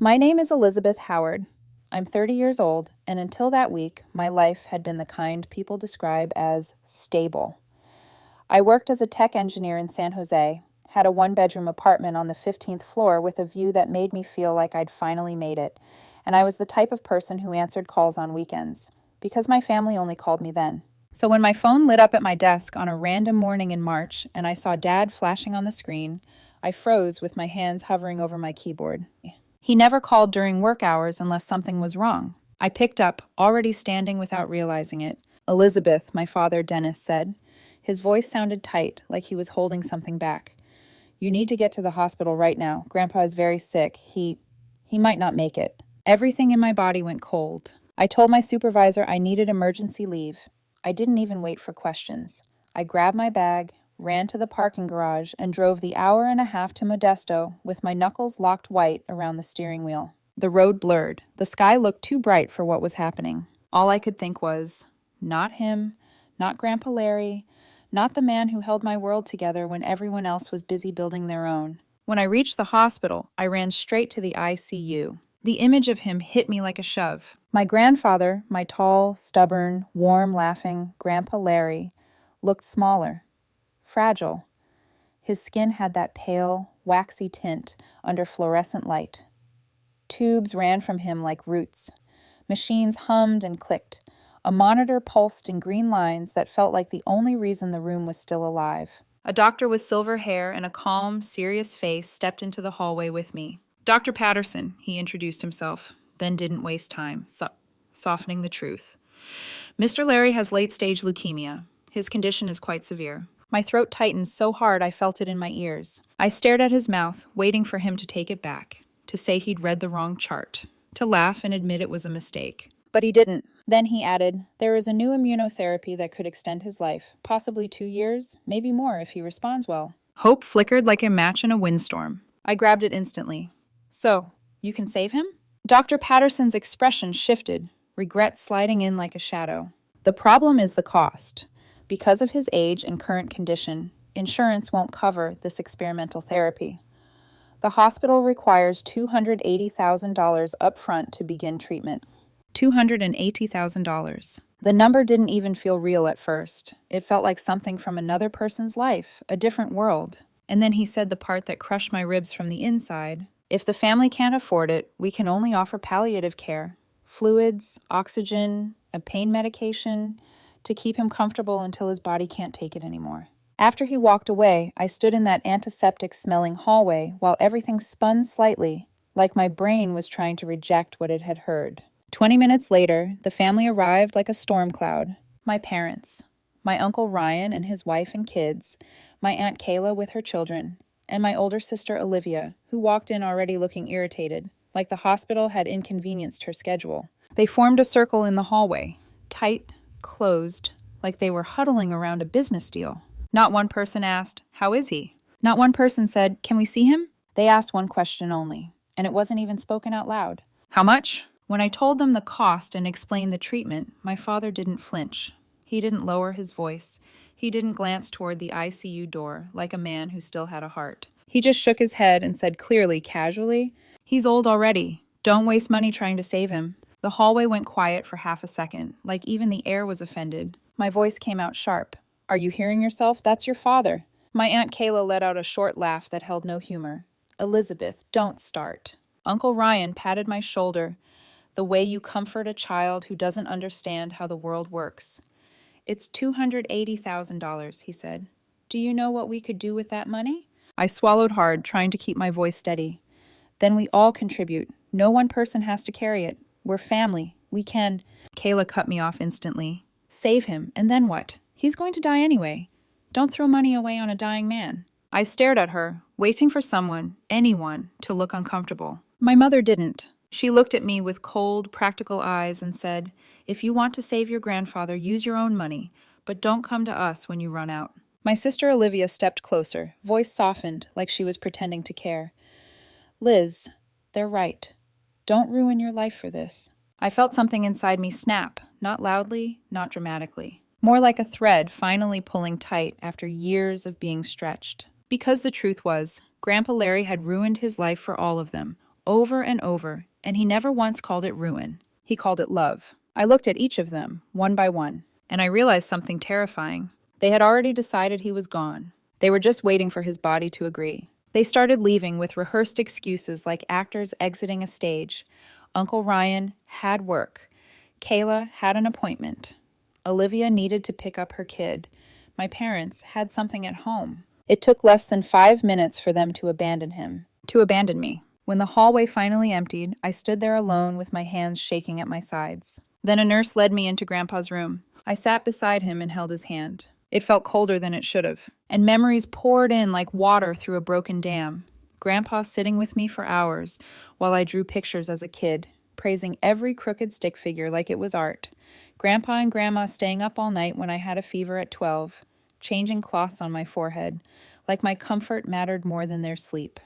My name is Elizabeth Howard. I'm 30 years old, and until that week, my life had been the kind people describe as stable. I worked as a tech engineer in San Jose, had a one-bedroom apartment on the 15th floor with a view that made me feel like I'd finally made it, and I was the type of person who answered calls on weekends, because my family only called me then. So when my phone lit up at my desk on a random morning in March and I saw Dad flashing on the screen, I froze with my hands hovering over my keyboard. He never called during work hours unless something was wrong. I picked up, already standing without realizing it. "Elizabeth," my father, Dennis, said. His voice sounded tight, like he was holding something back. "You need to get to the hospital right now. Grandpa is very sick. He might not make it." Everything in my body went cold. I told my supervisor I needed emergency leave. I didn't even wait for questions. I grabbed my bag, ran to the parking garage, and drove the hour and a half to Modesto with my knuckles locked white around the steering wheel. The road blurred. The sky looked too bright for what was happening. All I could think was, not him, not Grandpa Larry, not the man who held my world together when everyone else was busy building their own. When I reached the hospital, I ran straight to the ICU. The image of him hit me like a shove. My grandfather, my tall, stubborn, warm, laughing Grandpa Larry, looked smaller, fragile. His skin had that pale, waxy tint under fluorescent light. Tubes ran from him like roots. Machines hummed and clicked. A monitor pulsed in green lines that felt like the only reason the room was still alive. A doctor with silver hair and a calm, serious face stepped into the hallway with me. "Dr. Patterson," he introduced himself, then didn't waste time, softening the truth. "Mr. Larry has late-stage leukemia. His condition is quite severe." My throat tightened so hard I felt it in my ears. I stared at his mouth, waiting for him to take it back, to say he'd read the wrong chart, to laugh and admit it was a mistake. But he didn't. Then he added, "There is a new immunotherapy that could extend his life, possibly 2 years, maybe more if he responds well." Hope flickered like a match in a windstorm. I grabbed it instantly. "So, you can save him?" Dr. Patterson's expression shifted, regret sliding in like a shadow. "The problem is the cost. Because of his age and current condition, insurance won't cover this experimental therapy. The hospital requires $280,000 upfront to begin treatment." $280,000. The number didn't even feel real at first. It felt like something from another person's life, a different world. And then he said the part that crushed my ribs from the inside. "If the family can't afford it, we can only offer palliative care. Fluids, oxygen, a pain medication, to keep him comfortable until his body can't take it anymore." After he walked away, I stood in that antiseptic-smelling hallway while everything spun slightly, like my brain was trying to reject what it had heard. 20 minutes later, the family arrived like a storm cloud. My parents, my Uncle Ryan and his wife and kids, my Aunt Kayla with her children, and my older sister Olivia, who walked in already looking irritated, like the hospital had inconvenienced her schedule. They formed a circle in the hallway, tight, closed, like they were huddling around a business deal. Not one person asked, "How is he?" Not one person said, "Can we see him?" They asked one question only, and it wasn't even spoken out loud. "How much?" When I told them the cost and explained the treatment, my father didn't flinch. He didn't lower his voice. He didn't glance toward the ICU door like a man who still had a heart. He just shook his head and said clearly, casually, "He's old already. Don't waste money trying to save him." The hallway went quiet for half a second, like even the air was offended. My voice came out sharp. "Are you hearing yourself? That's your father." My Aunt Kayla let out a short laugh that held no humor. "Elizabeth, don't start." Uncle Ryan patted my shoulder, the way you comfort a child who doesn't understand how the world works. "It's $280,000, he said. "Do you know what we could do with that money?" I swallowed hard, trying to keep my voice steady. "Then we all contribute. No one person has to carry it. We're family. We can—" Kayla cut me off instantly. "Save him, and then what? He's going to die anyway. Don't throw money away on a dying man." I stared at her, waiting for someone, anyone, to look uncomfortable. My mother didn't. She looked at me with cold, practical eyes and said, "If you want to save your grandfather, use your own money, but don't come to us when you run out." My sister Olivia stepped closer, voice softened, like she was pretending to care. "Liz, they're right. Don't ruin your life for this." I felt something inside me snap, not loudly, not dramatically. More like a thread finally pulling tight after years of being stretched. Because the truth was, Grandpa Larry had ruined his life for all of them, over and over, and he never once called it ruin. He called it love. I looked at each of them, one by one, and I realized something terrifying. They had already decided he was gone. They were just waiting for his body to agree. They started leaving with rehearsed excuses like actors exiting a stage. Uncle Ryan had work. Kayla had an appointment. Olivia needed to pick up her kid. My parents had something at home. It took less than 5 minutes for them to abandon him, to abandon me. When the hallway finally emptied, I stood there alone with my hands shaking at my sides. Then a nurse led me into Grandpa's room. I sat beside him and held his hand. It felt colder than it should have, and memories poured in like water through a broken dam. Grandpa sitting with me for hours while I drew pictures as a kid, praising every crooked stick figure like it was art. Grandpa and Grandma staying up all night when I had a fever at 12, changing cloths on my forehead, like my comfort mattered more than their sleep.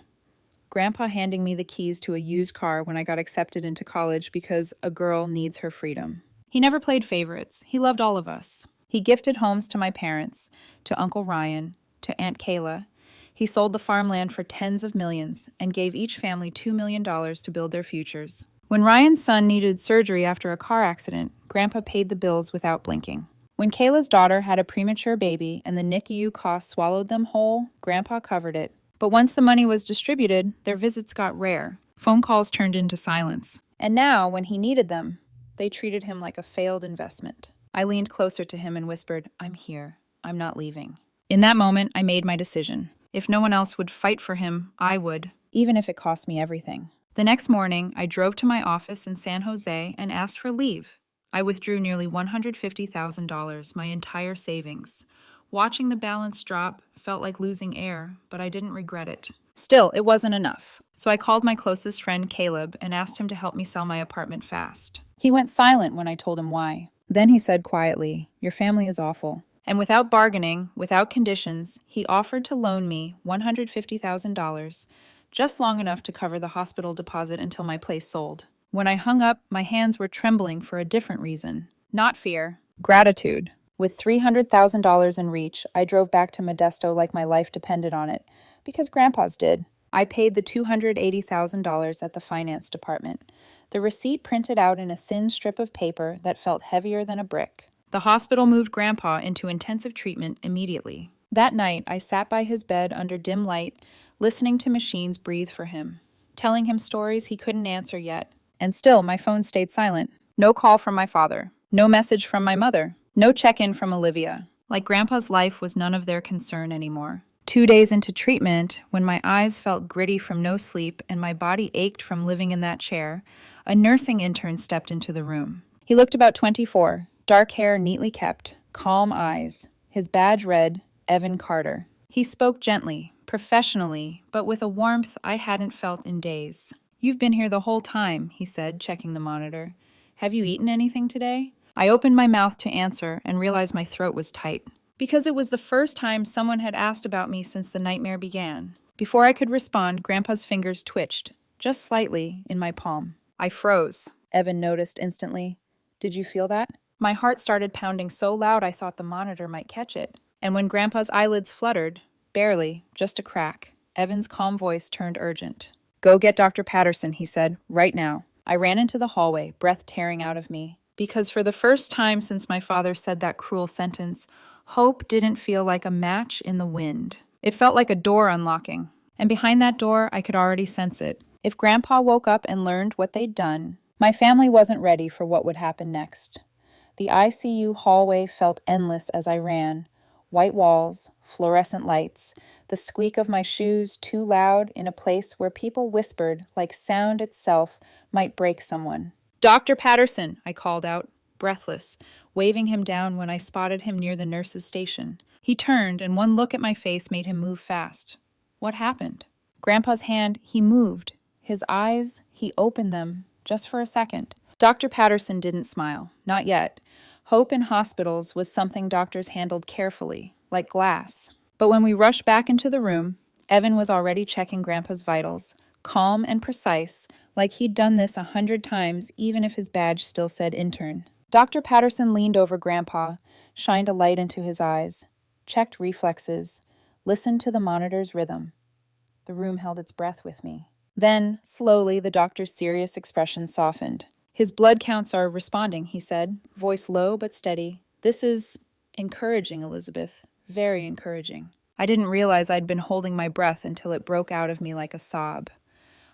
Grandpa handing me the keys to a used car when I got accepted into college because a girl needs her freedom. He never played favorites. He loved all of us. He gifted homes to my parents, to Uncle Ryan, to Aunt Kayla. He sold the farmland for tens of millions and gave each family $2 million to build their futures. When Ryan's son needed surgery after a car accident, Grandpa paid the bills without blinking. When Kayla's daughter had a premature baby and the NICU costs swallowed them whole, Grandpa covered it. But once the money was distributed, their visits got rare. Phone calls turned into silence. And now, when he needed them, they treated him like a failed investment. I leaned closer to him and whispered, "I'm here. I'm not leaving." In that moment, I made my decision. If no one else would fight for him, I would, even if it cost me everything. The next morning, I drove to my office in San Jose and asked for leave. I withdrew nearly $150,000, my entire savings. Watching the balance drop felt like losing air, but I didn't regret it. Still, it wasn't enough. So I called my closest friend, Caleb, and asked him to help me sell my apartment fast. He went silent when I told him why. Then he said quietly, "Your family is awful." And without bargaining, without conditions, he offered to loan me $150,000, just long enough to cover the hospital deposit until my place sold. When I hung up, my hands were trembling for a different reason. Not fear, gratitude. With $300,000 in reach, I drove back to Modesto like my life depended on it, because Grandpa's did. I paid the $280,000 at the finance department, the receipt printed out in a thin strip of paper that felt heavier than a brick. The hospital moved Grandpa into intensive treatment immediately. That night, I sat by his bed under dim light, listening to machines breathe for him, telling him stories he couldn't answer yet. And still, my phone stayed silent. No call from my father. No message from my mother. No check-in from Olivia. Like Grandpa's life was none of their concern anymore. 2 days into treatment, when my eyes felt gritty from no sleep and my body ached from living in that chair, a nursing intern stepped into the room. He looked about 24, dark hair neatly kept, calm eyes, his badge read, Evan Carter. He spoke gently, professionally, but with a warmth I hadn't felt in days. "You've been here the whole time," he said, checking the monitor. "Have you eaten anything today?" I opened my mouth to answer and realized my throat was tight. Because it was the first time someone had asked about me since the nightmare began. Before I could respond, Grandpa's fingers twitched, just slightly, in my palm. I froze. Evan noticed instantly. "Did you feel that?" My heart started pounding so loud I thought the monitor might catch it. And when Grandpa's eyelids fluttered, barely, just a crack, Evan's calm voice turned urgent. "Go get Dr. Patterson," he said, "right now." I ran into the hallway, breath tearing out of me. Because for the first time since my father said that cruel sentence, hope didn't feel like a match in the wind. It felt like a door unlocking. And behind that door, I could already sense it. If Grandpa woke up and learned what they'd done, my family wasn't ready for what would happen next. The ICU hallway felt endless as I ran. White walls, fluorescent lights, the squeak of my shoes too loud in a place where people whispered like sound itself might break someone. "Dr. Patterson," I called out, breathless, waving him down when I spotted him near the nurse's station. He turned, and one look at my face made him move fast. What happened? Grandpa's hand, he moved. His eyes, he opened them, just for a second. Dr. Patterson didn't smile, not yet. Hope in hospitals was something doctors handled carefully, like glass. But when we rushed back into the room, Evan was already checking Grandpa's vitals, calm and precise, like he'd done this 100 times, even if his badge still said intern. Dr. Patterson leaned over Grandpa, shined a light into his eyes, checked reflexes, listened to the monitor's rhythm. The room held its breath with me. Then, slowly, the doctor's serious expression softened. His blood counts are responding, he said, voice low but steady. This is encouraging, Elizabeth. Very encouraging. I didn't realize I'd been holding my breath until it broke out of me like a sob.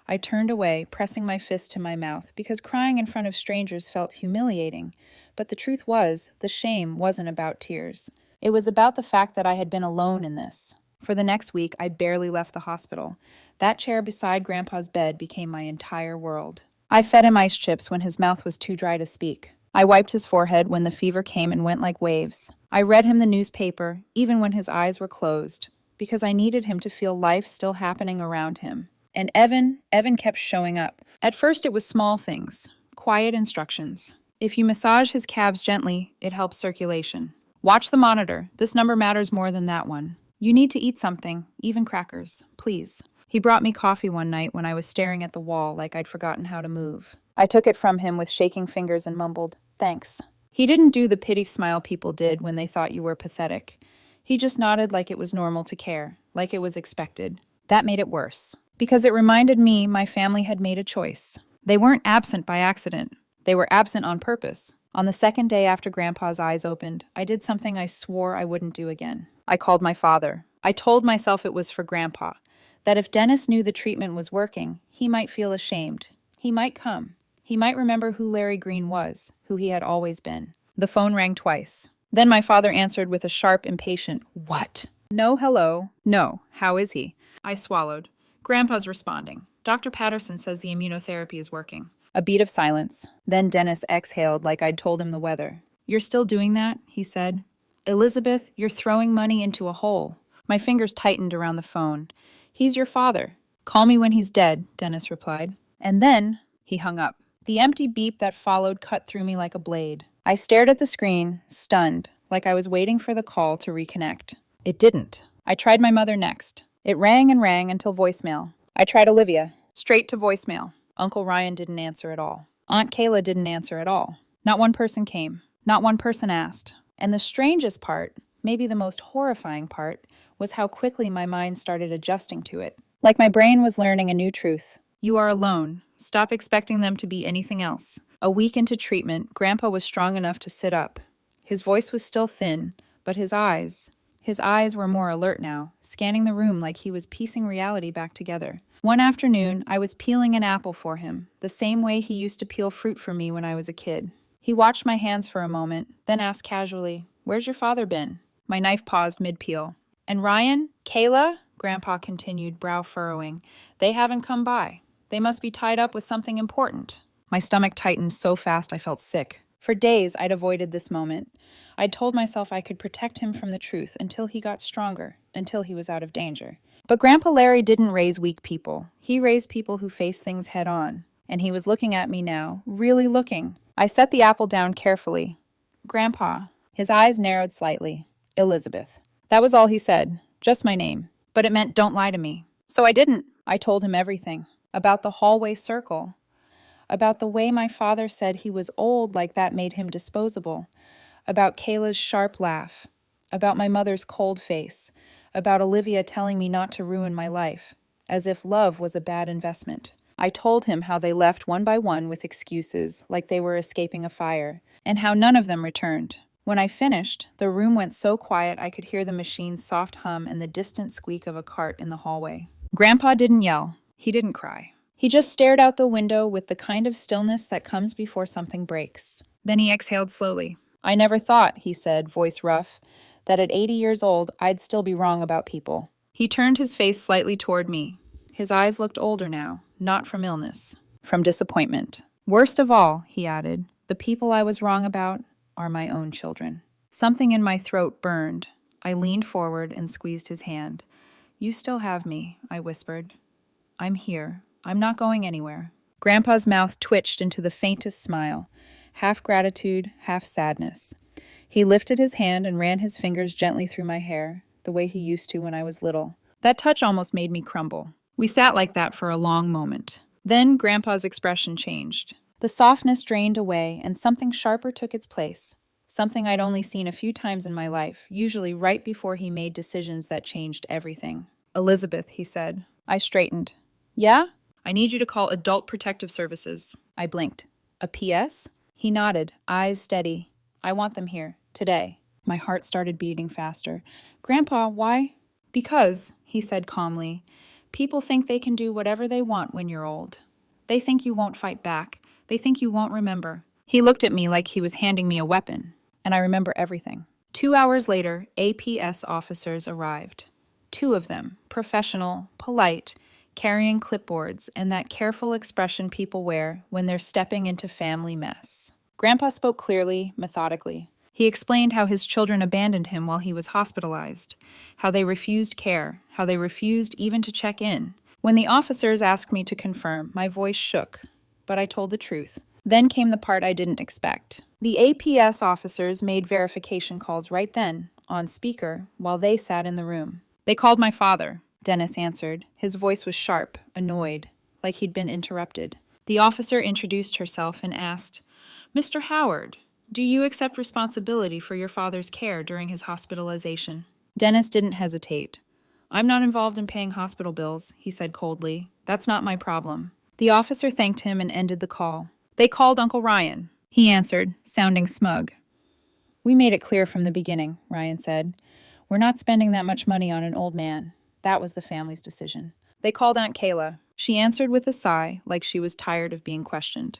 I turned away, pressing my fist to my mouth, because crying in front of strangers felt humiliating. But the truth was, the shame wasn't about tears. It was about the fact that I had been alone in this. For the next week, I barely left the hospital. That chair beside Grandpa's bed became my entire world. I fed him ice chips when his mouth was too dry to speak. I wiped his forehead when the fever came and went like waves. I read him the newspaper, even when his eyes were closed, because I needed him to feel life still happening around him. And Evan kept showing up. At first it was small things, quiet instructions. If you massage his calves gently, it helps circulation. Watch the monitor. This number matters more than that one. You need to eat something, even crackers, please. He brought me coffee one night when I was staring at the wall like I'd forgotten how to move. I took it from him with shaking fingers and mumbled, "Thanks." He didn't do the pity smile people did when they thought you were pathetic. He just nodded like it was normal to care, like it was expected. That made it worse, because it reminded me my family had made a choice. They weren't absent by accident. They were absent on purpose. On the second day after Grandpa's eyes opened, I did something I swore I wouldn't do again. I called my father. I told myself it was for Grandpa, that if Dennis knew the treatment was working, he might feel ashamed. He might come. He might remember who Larry Green was, who he had always been. The phone rang twice. Then my father answered with a sharp, impatient, "What?" "No, hello. No, how is he?" I swallowed. "Grandpa's responding. Dr. Patterson says the immunotherapy is working." A beat of silence. Then Dennis exhaled like I'd told him the weather. "You're still doing that?" he said. "Elizabeth, you're throwing money into a hole." My fingers tightened around the phone. "He's your father." "Call me when he's dead," Dennis replied. And then he hung up. The empty beep that followed cut through me like a blade. I stared at the screen, stunned, like I was waiting for the call to reconnect. It didn't. I tried my mother next. It rang and rang until voicemail. I tried Olivia. Straight to voicemail. Uncle Ryan didn't answer at all. Aunt Kayla didn't answer at all. Not one person came. Not one person asked. And the strangest part, maybe the most horrifying part, was how quickly my mind started adjusting to it. Like my brain was learning a new truth. You are alone. Stop expecting them to be anything else. A week into treatment, Grandpa was strong enough to sit up. His voice was still thin, but his eyes were more alert now, scanning the room like he was piecing reality back together. One afternoon, I was peeling an apple for him, the same way he used to peel fruit for me when I was a kid. He watched my hands for a moment, then asked casually, "Where's your father been?" My knife paused mid-peel. "And Ryan? Kayla?" Grandpa continued, brow furrowing. "They haven't come by. They must be tied up with something important." My stomach tightened so fast I felt sick. For days, I'd avoided this moment. I'd told myself I could protect him from the truth until he got stronger, until he was out of danger. But Grandpa Larry didn't raise weak people. He raised people who face things head on. And he was looking at me now, really looking. I set the apple down carefully. "Grandpa." His eyes narrowed slightly. "Elizabeth." That was all he said, just my name. But it meant don't lie to me. So I didn't. I told him everything. About the hallway circle. About the way my father said he was old like that made him disposable. About Kayla's sharp laugh. About my mother's cold face. About Olivia telling me not to ruin my life. As if love was a bad investment. I told him how they left one by one with excuses, like they were escaping a fire, and how none of them returned. When I finished, the room went so quiet I could hear the machine's soft hum and the distant squeak of a cart in the hallway. Grandpa didn't yell. He didn't cry. He just stared out the window with the kind of stillness that comes before something breaks. Then he exhaled slowly. "I never thought," he said, voice rough, "that at 80 years old I'd still be wrong about people." He turned his face slightly toward me. His eyes looked older now, not from illness, from disappointment. "Worst of all," he added, "the people I was wrong about are my own children." Something in my throat burned. I leaned forward and squeezed his hand. "You still have me," I whispered. "I'm here. I'm not going anywhere." Grandpa's mouth twitched into the faintest smile, half gratitude, half sadness. He lifted his hand and ran his fingers gently through my hair, the way he used to when I was little. That touch almost made me crumble. We sat like that for a long moment. Then Grandpa's expression changed. The softness drained away, and something sharper took its place. Something I'd only seen a few times in my life, usually right before he made decisions that changed everything. "Elizabeth," he said. I straightened. "Yeah?" I need you to call Adult Protective Services. I blinked. A PS? He nodded, eyes steady. I want them here, today. My heart started beating faster. Grandpa, why? Because, he said calmly, people think they can do whatever they want when you're old. They think you won't fight back. They think you won't remember. He looked at me like he was handing me a weapon, and I remember everything. 2 hours later, APS officers arrived. 2 of them, professional, polite, carrying clipboards and that careful expression people wear when they're stepping into family mess. Grandpa spoke clearly, methodically. He explained how his children abandoned him while he was hospitalized, how they refused care, how they refused even to check in. When the officers asked me to confirm, my voice shook, but I told the truth. Then came the part I didn't expect. The APS officers made verification calls right then, on speaker, while they sat in the room. They called my father, Dennis answered. His voice was sharp, annoyed, like he'd been interrupted. The officer introduced herself and asked, Mr. Howard, do you accept responsibility for your father's care during his hospitalization? Dennis didn't hesitate. I'm not involved in paying hospital bills, he said coldly. That's not my problem. The officer thanked him and ended the call. They called Uncle Ryan, he answered, sounding smug. We made it clear from the beginning, Ryan said. We're not spending that much money on an old man. That was the family's decision. They called Aunt Kayla. She answered with a sigh, like she was tired of being questioned.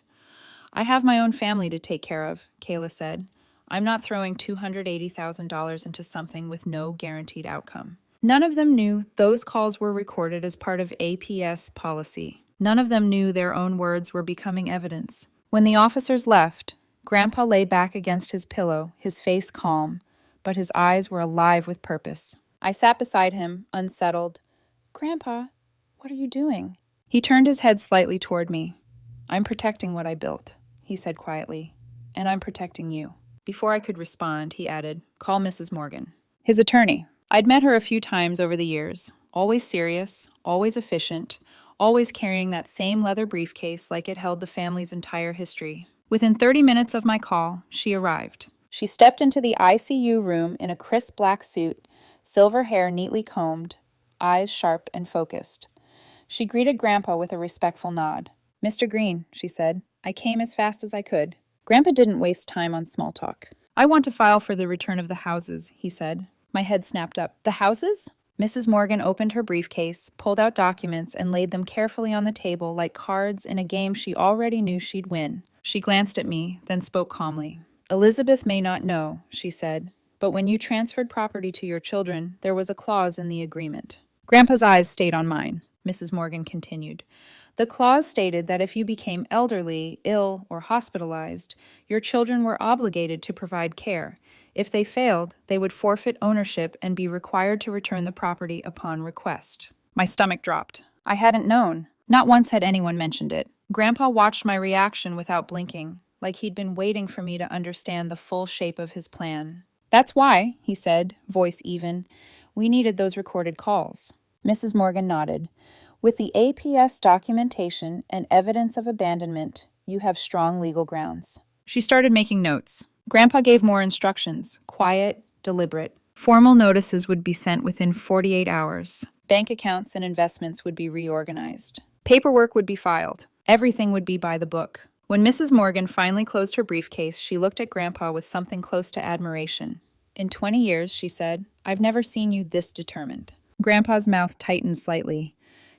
I have my own family to take care of, Kayla said. I'm not throwing $280,000 into something with no guaranteed outcome. None of them knew those calls were recorded as part of APS policy. None of them knew their own words were becoming evidence. When the officers left, Grandpa lay back against his pillow, his face calm, but his eyes were alive with purpose. I sat beside him, unsettled. Grandpa, what are you doing? He turned his head slightly toward me. I'm protecting what I built, he said quietly, and I'm protecting you. Before I could respond, he added, call Mrs. Morgan. His attorney. I'd met her a few times over the years, always serious, always efficient, always carrying that same leather briefcase like it held the family's entire history. Within 30 minutes of my call, she arrived. She stepped into the ICU room in a crisp black suit, silver hair neatly combed, eyes sharp and focused. She greeted Grandpa with a respectful nod. Mr. Green, she said, I came as fast as I could. Grandpa didn't waste time on small talk. I want to file for the return of the houses, he said. My head snapped up. The houses? Mrs. Morgan opened her briefcase, pulled out documents, and laid them carefully on the table like cards in a game she already knew she'd win. She glanced at me, then spoke calmly. Elizabeth may not know, she said, but when you transferred property to your children, there was a clause in the agreement. Grandpa's eyes stayed on mine, Mrs. Morgan continued. The clause stated that if you became elderly, ill, or hospitalized, your children were obligated to provide care. If they failed, they would forfeit ownership and be required to return the property upon request. My stomach dropped. I hadn't known. Not once had anyone mentioned it. Grandpa watched my reaction without blinking, like he'd been waiting for me to understand the full shape of his plan. That's why, he said, voice even, we needed those recorded calls. Mrs. Morgan nodded. With the APS documentation and evidence of abandonment, you have strong legal grounds. She started making notes. Grandpa gave more instructions, quiet, deliberate. Formal notices would be sent within 48 hours. Bank accounts and investments would be reorganized. Paperwork would be filed. Everything would be by the book. When Mrs. Morgan finally closed her briefcase, she looked at Grandpa with something close to admiration. In 20 years, she said, I've never seen you this determined. Grandpa's mouth tightened slightly.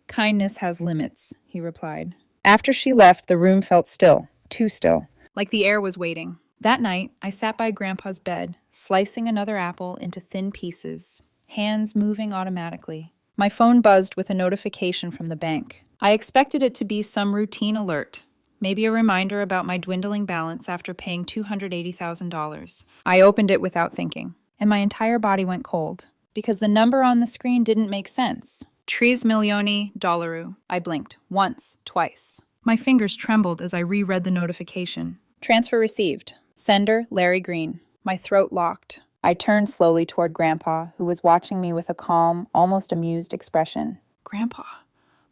Kindness has limits, he replied. After she left, the room felt still, too still, like the air was waiting. That night, I sat by Grandpa's bed, slicing another apple into thin pieces, hands moving automatically. My phone buzzed with a notification from the bank. I expected it to be some routine alert, maybe a reminder about my dwindling balance after paying $280,000. I opened it without thinking, and my entire body went cold, because the number on the screen didn't make sense. 3,000,000 I blinked, once, twice. My fingers trembled as I reread the notification. Transfer received. Sender, Larry Green. My throat locked. I turned slowly toward Grandpa, who was watching me with a calm, almost amused expression. Grandpa.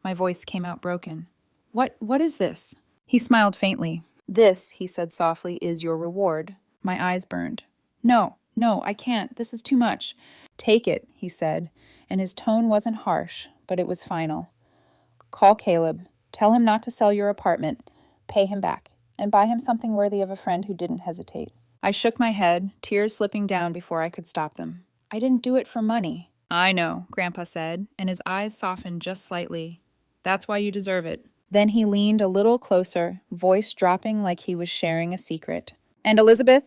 My voice came out broken. What is this? He smiled faintly. This, he said softly, is your reward. My eyes burned. No, I can't. This is too much. Take it, he said, and his tone wasn't harsh, but it was final. Call Caleb. Tell him not to sell your apartment. Pay him back. And buy him something worthy of a friend who didn't hesitate." I shook my head, tears slipping down before I could stop them. "I didn't do it for money." "I know," Grandpa said, and his eyes softened just slightly. "That's why you deserve it." Then he leaned a little closer, voice dropping like he was sharing a secret. "And Elizabeth?"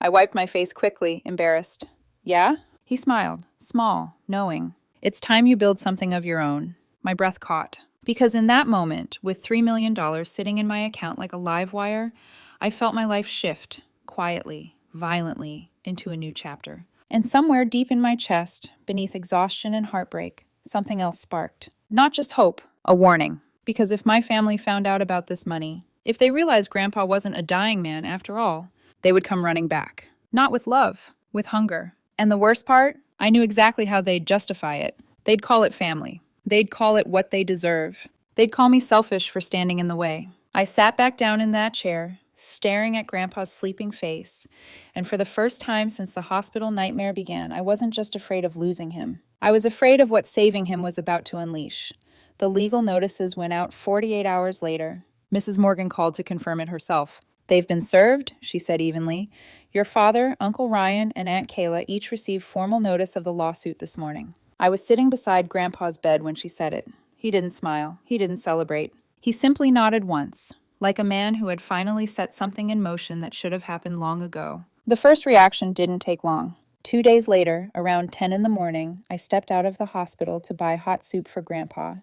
I wiped my face quickly, embarrassed. "Yeah?" He smiled, small, knowing. "It's time you build something of your own." My breath caught. Because in that moment, with $3 million sitting in my account like a live wire, I felt my life shift, quietly, violently, into a new chapter. And somewhere deep in my chest, beneath exhaustion and heartbreak, something else sparked. Not just hope, a warning. Because if my family found out about this money, if they realized Grandpa wasn't a dying man after all, they would come running back. Not with love, with hunger. And the worst part? I knew exactly how they'd justify it. They'd call it family. They'd call it what they deserve. They'd call me selfish for standing in the way. I sat back down in that chair, staring at Grandpa's sleeping face, and for the first time since the hospital nightmare began, I wasn't just afraid of losing him. I was afraid of what saving him was about to unleash. The legal notices went out 48 hours later. Mrs. Morgan called to confirm it herself. "They've been served," she said evenly. "Your father, Uncle Ryan, and Aunt Kayla each received formal notice of the lawsuit this morning." I was sitting beside Grandpa's bed when she said it. He didn't smile. He didn't celebrate. He simply nodded once, like a man who had finally set something in motion that should have happened long ago. The first reaction didn't take long. 2 days later, around 10 in the morning, I stepped out of the hospital to buy hot soup for Grandpa.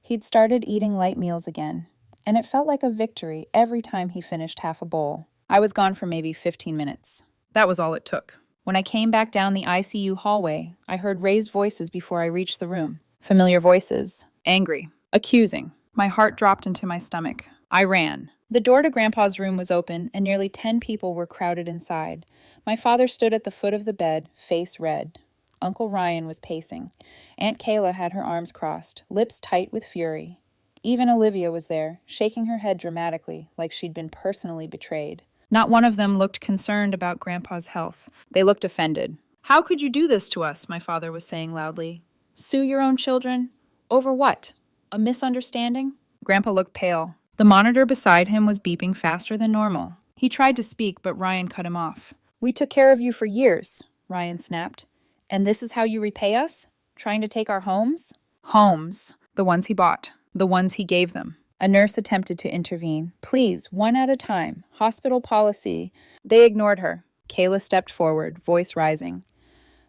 He'd started eating light meals again, and it felt like a victory every time he finished half a bowl. I was gone for maybe 15 minutes. That was all it took. When I came back down the ICU hallway, I heard raised voices before I reached the room. Familiar voices. Angry. Accusing. My heart dropped into my stomach. I ran. The door to Grandpa's room was open, and nearly 10 people were crowded inside. My father stood at the foot of the bed, face red. Uncle Ryan was pacing. Aunt Kayla had her arms crossed, lips tight with fury. Even Olivia was there, shaking her head dramatically, like she'd been personally betrayed. Not one of them looked concerned about Grandpa's health. They looked offended. "How could you do this to us?" my father was saying loudly. "Sue your own children? Over what? A misunderstanding?" Grandpa looked pale. The monitor beside him was beeping faster than normal. He tried to speak, but Ryan cut him off. "We took care of you for years," Ryan snapped. "And this is how you repay us? Trying to take our homes?" Homes. The ones he bought. The ones he gave them. A nurse attempted to intervene. "Please, one at a time. Hospital policy." They ignored her. Kayla stepped forward, voice rising.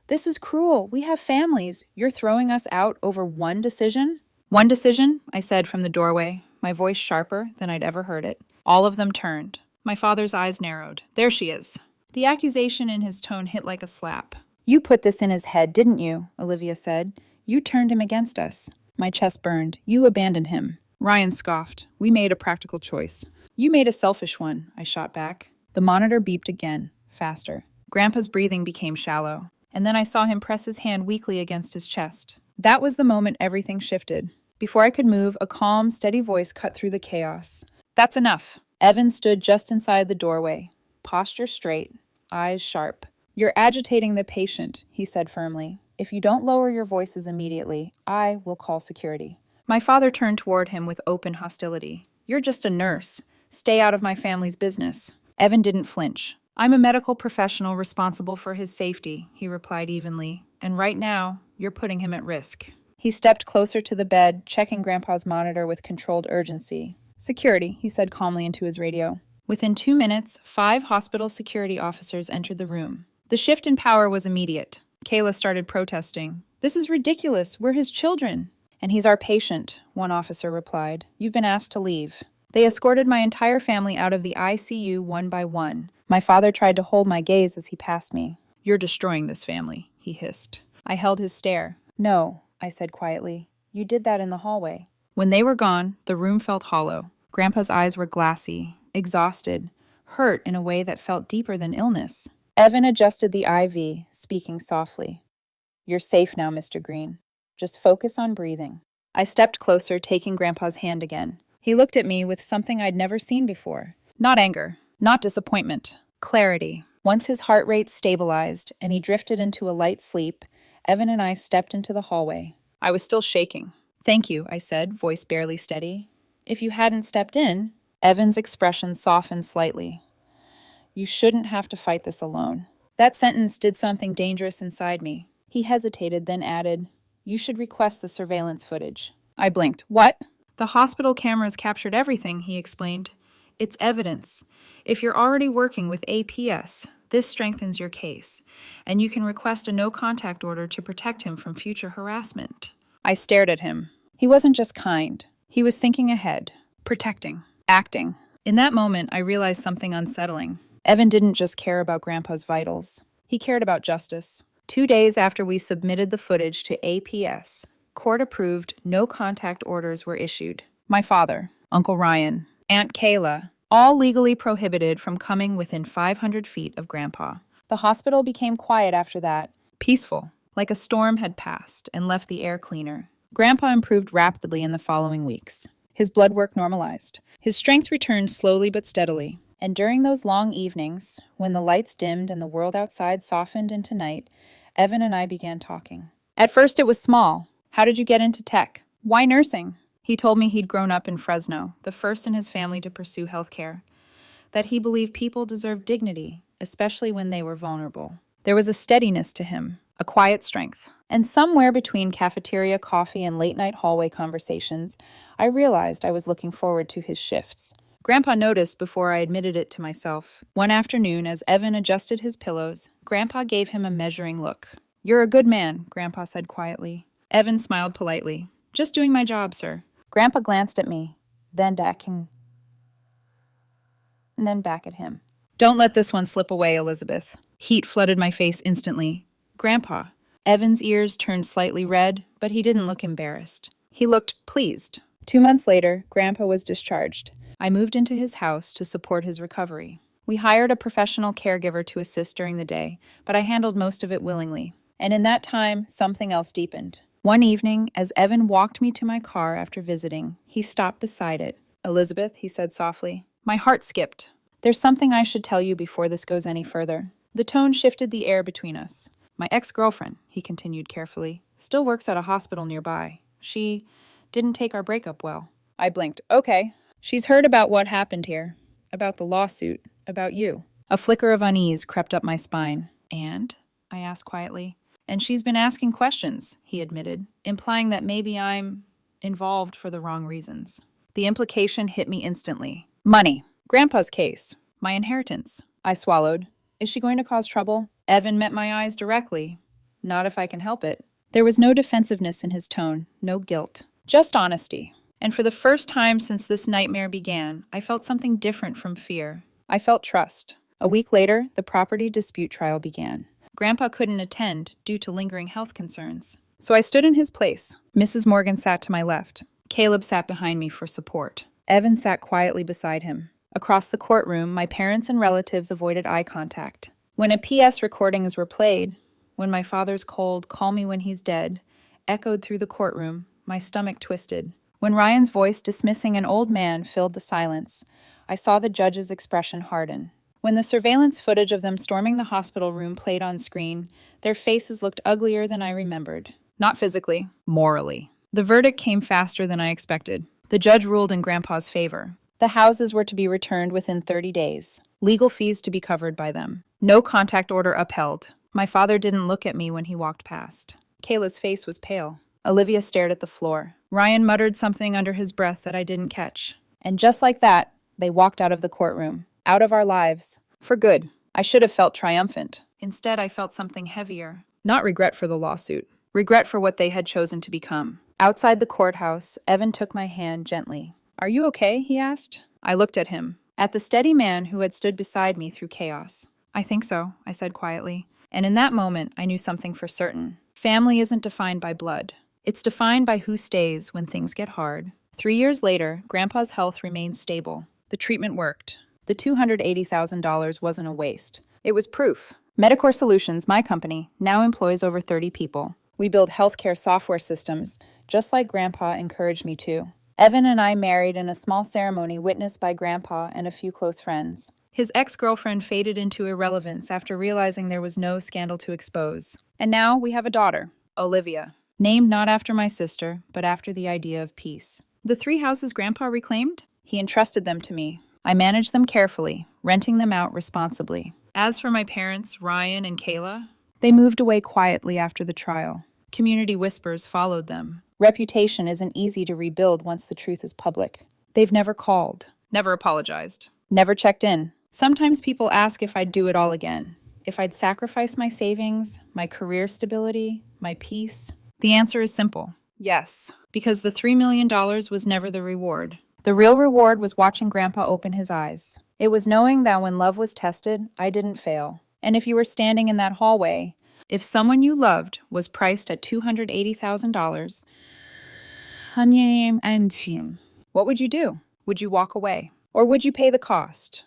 "This is cruel. We have families. You're throwing us out over one decision?" "One decision," I said from the doorway, my voice sharper than I'd ever heard it. All of them turned. My father's eyes narrowed. "There she is." The accusation in his tone hit like a slap. "You put this in his head, didn't you?" Olivia said. "You turned him against us." My chest burned. "You abandoned him." Ryan scoffed. "We made a practical choice." "You made a selfish one," I shot back. The monitor beeped again, faster. Grandpa's breathing became shallow, and then I saw him press his hand weakly against his chest. That was the moment everything shifted. Before I could move, a calm, steady voice cut through the chaos. "That's enough." Evan stood just inside the doorway, posture straight, eyes sharp. "You're agitating the patient," he said firmly. "If you don't lower your voices immediately, I will call security." My father turned toward him with open hostility. "You're just a nurse. Stay out of my family's business." Evan didn't flinch. "I'm a medical professional responsible for his safety," he replied evenly. "And right now, you're putting him at risk." He stepped closer to the bed, checking Grandpa's monitor with controlled urgency. "Security," he said calmly into his radio. Within 2 minutes, 5 hospital security officers entered the room. The shift in power was immediate. Kayla started protesting. "This is ridiculous. We're his children." "And he's our patient," one officer replied. "You've been asked to leave." They escorted my entire family out of the ICU one by one. My father tried to hold my gaze as he passed me. "You're destroying this family," he hissed. I held his stare. "No," I said quietly. "You did that in the hallway." When they were gone, the room felt hollow. Grandpa's eyes were glassy, exhausted, hurt in a way that felt deeper than illness. Evan adjusted the IV, speaking softly. "You're safe now, Mr. Green. Just focus on breathing." I stepped closer, taking Grandpa's hand again. He looked at me with something I'd never seen before. Not anger, not disappointment, clarity. Once his heart rate stabilized and he drifted into a light sleep, Evan and I stepped into the hallway. I was still shaking. "Thank you," I said, voice barely steady. If you hadn't stepped in, Evan's expression softened slightly. You shouldn't have to fight this alone. That sentence did something dangerous inside me. He hesitated, then added, You should request the surveillance footage. I blinked. What? The hospital cameras captured everything, he explained. It's evidence. If you're already working with APS, this strengthens your case, and you can request a no-contact order to protect him from future harassment. I stared at him. He wasn't just kind. He was thinking ahead, protecting, acting. In that moment, I realized something unsettling. Evan didn't just care about Grandpa's vitals. He cared about justice. 2 days after we submitted the footage to APS, court-approved no-contact orders were issued. My father, Uncle Ryan, Aunt Kayla, all legally prohibited from coming within 500 feet of Grandpa. The hospital became quiet after that, peaceful, like a storm had passed and left the air cleaner. Grandpa improved rapidly in the following weeks. His blood work normalized. His strength returned slowly but steadily. And during those long evenings, when the lights dimmed and the world outside softened into night, Evan and I began talking. At first it was small. How did you get into tech? Why nursing? He told me he'd grown up in Fresno, the first in his family to pursue healthcare. That he believed people deserved dignity, especially when they were vulnerable. There was a steadiness to him, a quiet strength. And somewhere between cafeteria coffee and late-night hallway conversations, I realized I was looking forward to his shifts. Grandpa noticed before I admitted it to myself. One afternoon, as Evan adjusted his pillows, Grandpa gave him a measuring look. You're a good man, Grandpa said quietly. Evan smiled politely. Just doing my job, sir. Grandpa glanced at me, then back at him. Don't let this one slip away, Elizabeth. Heat flooded my face instantly. Grandpa. Evan's ears turned slightly red, but he didn't look embarrassed. He looked pleased. 2 months later, Grandpa was discharged. I moved into his house to support his recovery. We hired a professional caregiver to assist during the day, but I handled most of it willingly. And in that time, something else deepened. One evening, as Evan walked me to my car after visiting, he stopped beside it. Elizabeth, he said softly. My heart skipped. There's something I should tell you before this goes any further. The tone shifted the air between us. My ex-girlfriend, he continued carefully, still works at a hospital nearby. She didn't take our breakup well. I blinked. Okay. She's heard about what happened here. About the lawsuit. About you. A flicker of unease crept up my spine. And? I asked quietly. And she's been asking questions, he admitted, implying that maybe I'm involved for the wrong reasons. The implication hit me instantly. Money. Grandpa's case. My inheritance. I swallowed. Is she going to cause trouble? Evan met my eyes directly. Not if I can help it. There was no defensiveness in his tone, no guilt. Just honesty. And for the first time since this nightmare began, I felt something different from fear. I felt trust. A week later, the property dispute trial began. Grandpa couldn't attend due to lingering health concerns. So I stood in his place. Mrs. Morgan sat to my left. Caleb sat behind me for support. Evan sat quietly beside him. Across the courtroom, my parents and relatives avoided eye contact. When PS recordings were played, when my father's cold, "Call me when he's dead," echoed through the courtroom, my stomach twisted. When Ryan's voice dismissing an old man filled the silence, I saw the judge's expression harden. When the surveillance footage of them storming the hospital room played on screen, their faces looked uglier than I remembered. Not physically, morally. The verdict came faster than I expected. The judge ruled in Grandpa's favor. The houses were to be returned within 30 days. Legal fees to be covered by them. No contact order upheld. My father didn't look at me when he walked past. Kayla's face was pale. Olivia stared at the floor. Ryan muttered something under his breath that I didn't catch. And just like that, they walked out of the courtroom. Out of our lives. For good. I should have felt triumphant. Instead, I felt something heavier. Not regret for the lawsuit. Regret for what they had chosen to become. Outside the courthouse, Evan took my hand gently. Are you okay? He asked. I looked at him. At the steady man who had stood beside me through chaos. I think so, I said quietly. And in that moment, I knew something for certain. Family isn't defined by blood. It's defined by who stays when things get hard. 3 years later, Grandpa's health remained stable. The treatment worked. The $280,000 wasn't a waste. It was proof. Medicor Solutions, my company, now employs over 30 people. We build healthcare software systems, just like Grandpa encouraged me to. Evan and I married in a small ceremony witnessed by Grandpa and a few close friends. His ex-girlfriend faded into irrelevance after realizing there was no scandal to expose. And now we have a daughter, Olivia, named not after my sister, but after the idea of peace. The 3 houses Grandpa reclaimed? He entrusted them to me. I managed them carefully, renting them out responsibly. As for my parents, Ryan and Kayla, they moved away quietly after the trial. Community whispers followed them. Reputation isn't easy to rebuild once the truth is public. They've never called, never apologized, never checked in. Sometimes people ask if I'd do it all again, if I'd sacrifice my savings, my career stability, my peace. The answer is simple. Yes, because the $3 million was never the reward. The real reward was watching Grandpa open his eyes. It was knowing that when love was tested, I didn't fail. And if you were standing in that hallway, if someone you loved was priced at $280,000, what would you do? Would you walk away? Or would you pay the cost?